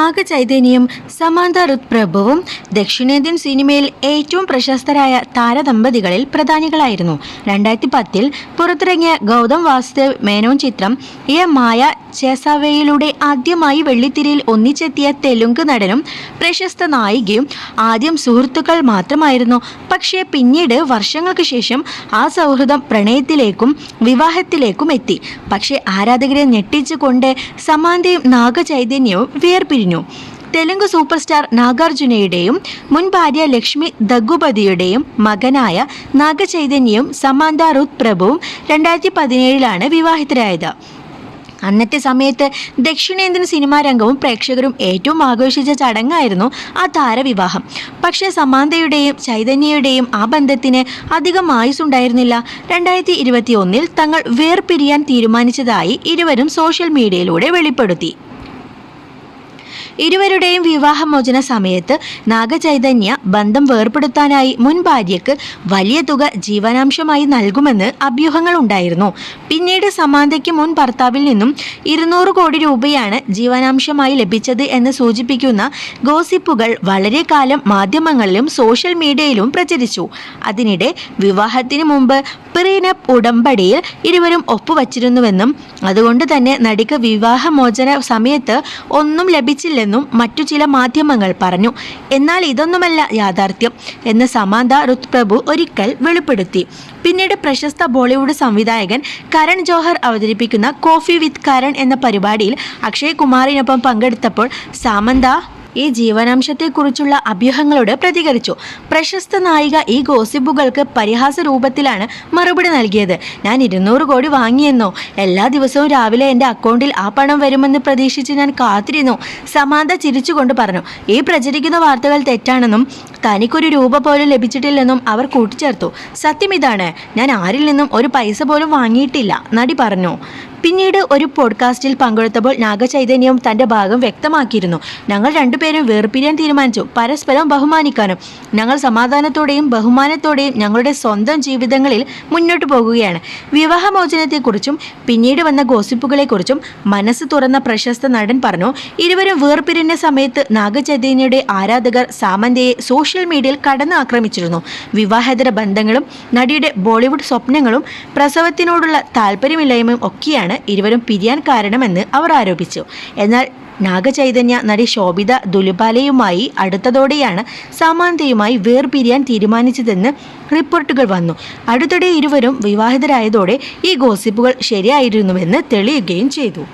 നാഗചൈതന്യയും സമാന്ത റുത് പ്രഭുവും ദക്ഷിണേന്ത്യൻ സിനിമയിൽ ഏറ്റവും പ്രശസ്തരായ താരദമ്പതികളിൽ പ്രധാനികളായിരുന്നു. 2010 പുറത്തിറങ്ങിയ ഗൗതം വാസുദേവ് മേനോൻ ചിത്രം എ മായ ചേസാവയിലൂടെ ആദ്യമായി വെള്ളിത്തിരയിൽ ഒന്നിച്ചെത്തിയ തെലുങ്ക് നടനും പ്രശസ്ത നായികയും ആദ്യം സുഹൃത്തുക്കൾ മാത്രമായിരുന്നു. പക്ഷേ പിന്നീട് വർഷങ്ങൾക്ക് ശേഷം ആ സൗഹൃദം പ്രണയത്തിലേക്കും വിവാഹത്തിലേക്കും എത്തി. പക്ഷേ ആരാധകരെ ഞെട്ടിച്ചുകൊണ്ട് സമാന്തയും നാഗചൈതന്യവും വേർപിരിഞ്ഞു. തെലുങ്ക് സൂപ്പർ സ്റ്റാർ നാഗാർജുനയുടെയും മുൻ ഭാര്യ ലക്ഷ്മി ദഗ്ഗുപതിയുടെയും മകനായ നാഗചൈതന്യയും സമാന്ത റുത് പ്രഭുവും 2017 വിവാഹിതരായത്. അന്നത്തെ സമയത്ത് ദക്ഷിണേന്ത്യൻ സിനിമാ രംഗവും പ്രേക്ഷകരും ഏറ്റവും ആഘോഷിച്ച ചടങ്ങായിരുന്നു ആ താരവിവാഹം. പക്ഷേ സമാന്തയുടെയും ചൈതന്യയുടെയും ആ ബന്ധത്തിന് അധികം ആയുസ്സുണ്ടായിരുന്നില്ല. 2021 തങ്ങൾ വേർപിരിയാൻ തീരുമാനിച്ചതായി ഇരുവരും സോഷ്യൽ മീഡിയയിലൂടെ വെളിപ്പെടുത്തി. ഇരുവരുടെയും വിവാഹമോചന സമയത്ത് നാഗചൈതന്യ ബന്ധം വേർപെടുത്താനായി മുൻ ഭാര്യയ്ക്ക് വലിയ തുക ജീവനാംശമായി നൽകുമെന്ന് അഭ്യൂഹങ്ങൾ ഉണ്ടായിരുന്നു. പിന്നീട് സമാന്തയ്ക്ക് മുൻ ഭർത്താവിൽ നിന്നും 200 കോടി രൂപയാണ് ജീവനാംശമായി ലഭിച്ചത് എന്ന് സൂചിപ്പിക്കുന്ന ഗോസിപ്പുകൾ വളരെ കാലം മാധ്യമങ്ങളിലും സോഷ്യൽ മീഡിയയിലും പ്രചരിച്ചു. അതിനിടെ വിവാഹത്തിന് മുമ്പ് പ്രീനപ്പ് ഉടമ്പടിയിൽ ഇരുവരും ഒപ്പുവച്ചിരുന്നുവെന്നും അതുകൊണ്ട് തന്നെ നടിക്ക് വിവാഹമോചന സമയത്ത് ഒന്നും ലഭിച്ചില്ലെന്നും മറ്റു ചില മാധ്യമങ്ങൾ പറഞ്ഞു. എന്നാൽ ഇതൊന്നുമല്ല യാഥാർത്ഥ്യം എന്ന് സമാന്ത റുത് പ്രഭു ഒരിക്കൽ വെളിപ്പെടുത്തി. പിന്നീട് പ്രശസ്ത ബോളിവുഡ് സംവിധായകൻ കരൺ ജോഹർ അവതരിപ്പിക്കുന്ന കോഫി വിത്ത് കരൺ എന്ന പരിപാടിയിൽ അക്ഷയ് കുമാറിനൊപ്പം പങ്കെടുത്തപ്പോൾ സമാന്ത ഈ ജീവനാംശത്തെക്കുറിച്ചുള്ള അഭ്യൂഹങ്ങളോട് പ്രതികരിച്ചു. പ്രശസ്ത നായിക ഈ ഗോസിപ്പുകൾക്ക് പരിഹാസ രൂപത്തിലാണ് മറുപടി നൽകിയത്. ഞാൻ 200 കോടി വാങ്ങിയെന്നോ, എല്ലാ ദിവസവും രാവിലെ എൻ്റെ അക്കൗണ്ടിൽ ആ പണം വരുമെന്ന് പ്രതീക്ഷിച്ച് ഞാൻ കാത്തിരുന്നു. സമാന്ത ചിരിച്ചുകൊണ്ട് പറഞ്ഞു. ഈ പ്രചരിക്കുന്ന വാർത്തകൾ തെറ്റാണെന്നും തനിക്കൊരു രൂപ പോലും ലഭിച്ചിട്ടില്ലെന്നും അവർ കൂട്ടിച്ചേർത്തു. സത്യം ഇതാണ്, ഞാൻ ആരിൽ നിന്നും ഒരു പൈസ പോലും വാങ്ങിയിട്ടില്ല, നടി പറഞ്ഞു. പിന്നീട് ഒരു പോഡ്കാസ്റ്റിൽ പങ്കെടുത്തപ്പോൾ നാഗചൈതന്യവും തൻ്റെ ഭാഗം വ്യക്തമാക്കിയിരുന്നു. ഞങ്ങൾ രണ്ടുപേരും വേർപിരിയാൻ തീരുമാനിച്ചു, പരസ്പരം ബഹുമാനിക്കാനും. ഞങ്ങൾ സമാധാനത്തോടെയും ബഹുമാനത്തോടെയും ഞങ്ങളുടെ സ്വന്തം ജീവിതങ്ങളിൽ മുന്നോട്ട് പോകുകയാണ്. വിവാഹമോചനത്തെക്കുറിച്ചും പിന്നീട് വന്ന ഗോസിപ്പുകളെക്കുറിച്ചും മനസ്സ് തുറന്ന പ്രശസ്ത നടൻ പറഞ്ഞു. ഇരുവരും വേർപിരിഞ്ഞ സമയത്ത് നാഗചൈതന്യയുടെ ആരാധകർ സാമന്തയെ സോഷ്യൽ മീഡിയയിൽ കടന്നാക്രമിച്ചിരുന്നു. വിവാഹേതര ബന്ധങ്ങളും നടിയുടെ ബോളിവുഡ് സ്വപ്നങ്ങളും പ്രസവത്തിനോടുള്ള താല്പര്യമില്ലായ്മയും ഒക്കെയാണ് ഇരുവരും പിരിയാൻ കാരണമെന്ന് അവർ ആരോപിച്ചു. എന്നാൽ നാഗചൈതന്യ നടി ശോഭിത ദുലിപാലയുമായി അടുത്തതോടെയാണ് സമാന്തയുമായി വേർപിരിയാൻ തീരുമാനിച്ചതെന്ന് റിപ്പോർട്ടുകൾ വന്നു. അടുത്തിടെ ഇരുവരും വിവാഹിതരായതോടെ ഈ ഗോസിപ്പുകൾ ശരിയായിരുന്നുവെന്ന് തെളിയുകയും ചെയ്തു.